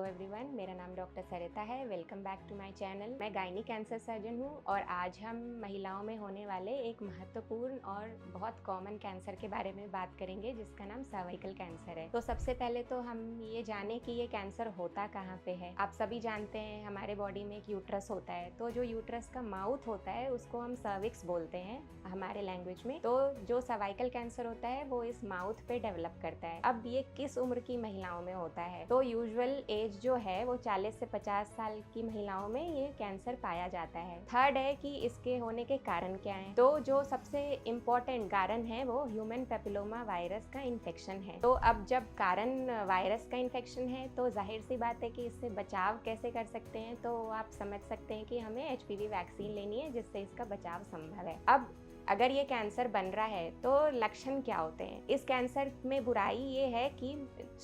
Hello everyone, मेरा नाम doctor Sarita है। Welcome back to my channel. मैं गायनी कैंसर सर्जन हूँ और आज हम महिलाओं में होने वाले एक महत्वपूर्ण और बहुत कॉमन कैंसर के बारे में बात करेंगे, जिसका नाम सर्वाइकल कैंसर है। तो सबसे पहले तो हम ये जाने कि ये कैंसर होता कहाँ पे है। आप सभी जानते हैं हमारे बॉडी में एक यूट्रस होता है, तो जो यूट्रस का माउथ होता है उसको हम सर्विक्स बोलते हैं हमारे लैंग्वेज में। तो जो सर्वाइकल कैंसर होता है वो इस माउथ पे डेवलप करता है। अब ये किस उम्र की महिलाओं में होता है? तो यूजुअल एज जो है वो 40 से 50 साल की महिलाओं में ये कैंसर पाया जाता है। थर्ड है कि इसके होने के कारण क्या हैं। तो जो सबसे इम्पोर्टेंट कारण है वो ह्यूमन पेपिलोमा वायरस का इन्फेक्शन है। तो अब जब कारण वायरस का इन्फेक्शन है तो जाहिर सी बात है कि इससे बचाव कैसे कर सकते हैं। तो आप समझ सकते हैं कि हमें HPV वैक्सीन लेनी है, जिससे इसका बचाव संभव है। अब अगर ये कैंसर बन रहा है तो लक्षण क्या होते हैं? इस कैंसर में बुराई ये है कि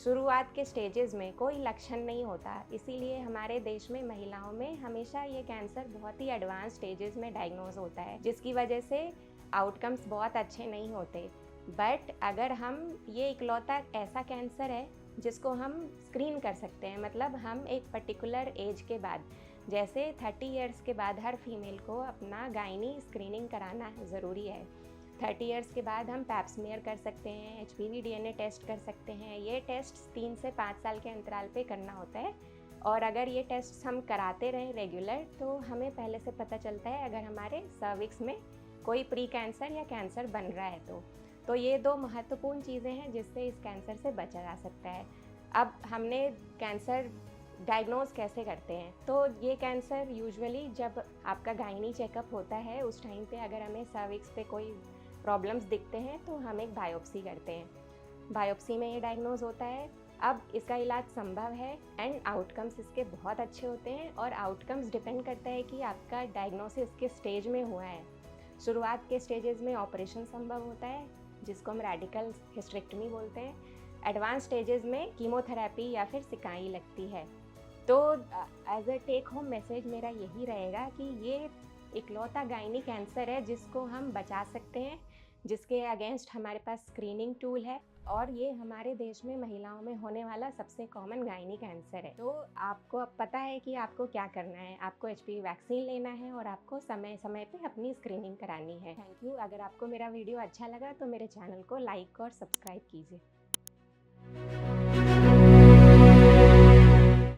शुरुआत के स्टेजेस में कोई लक्षण नहीं होता, इसीलिए हमारे देश में महिलाओं में हमेशा ये कैंसर बहुत ही एडवांस स्टेजेस में डायग्नोज होता है, जिसकी वजह से आउटकम्स बहुत अच्छे नहीं होते। बट अगर हम ये इकलौता ऐसा कैंसर है जिसको हम स्क्रीन कर सकते हैं, मतलब हम एक पर्टिकुलर एज के बाद, जैसे 30 इयर्स के बाद हर फीमेल को अपना गायनी स्क्रीनिंग कराना ज़रूरी है। 30 इयर्स के बाद हम पैप स्मीयर कर सकते हैं, HPV DNA टेस्ट कर सकते हैं। ये टेस्ट 3 से 5 साल के अंतराल पे करना होता है, और अगर ये टेस्ट हम कराते रहें रेगुलर तो हमें पहले से पता चलता है अगर हमारे सर्विक्स में कोई प्री कैंसर या कैंसर बन रहा है तो ये दो महत्वपूर्ण चीज़ें हैं जिससे इस कैंसर से बचा जा सकता है। अब हमने कैंसर डायग्नोज कैसे करते हैं? तो ये कैंसर यूजुअली जब आपका गायनी चेकअप होता है उस टाइम पे अगर हमें सर्विक्स पे कोई प्रॉब्लम्स दिखते हैं तो हम एक बायोप्सी करते हैं। बायोप्सी में ये डायग्नोज होता है। अब इसका इलाज संभव है एंड आउटकम्स इसके बहुत अच्छे होते हैं, और आउटकम्स डिपेंड करता है कि आपका डायग्नोसिस किस स्टेज में हुआ है। शुरुआत के स्टेजेस में ऑपरेशन संभव होता है, जिसको हम रेडिकल हिस्टेरेक्टमी बोलते हैं। एडवांस स्टेजेस में कीमोथेरेपी या फिर सिकाई लगती है। तो as a take home message मेरा यही रहेगा कि ये इकलौता गायनी कैंसर है जिसको हम बचा सकते हैं, जिसके अगेंस्ट हमारे पास स्क्रीनिंग टूल है, और ये हमारे देश में महिलाओं में होने वाला सबसे कॉमन गायनी कैंसर है। तो आपको अब पता है कि आपको क्या करना है। आपको HPV वैक्सीन लेना है और आपको समय समय पे अपनी स्क्रीनिंग करानी है। Thank you. अगर आपको मेरा वीडियो अच्छा लगा तो मेरे चैनल को लाइक और सब्सक्राइब कीजिए।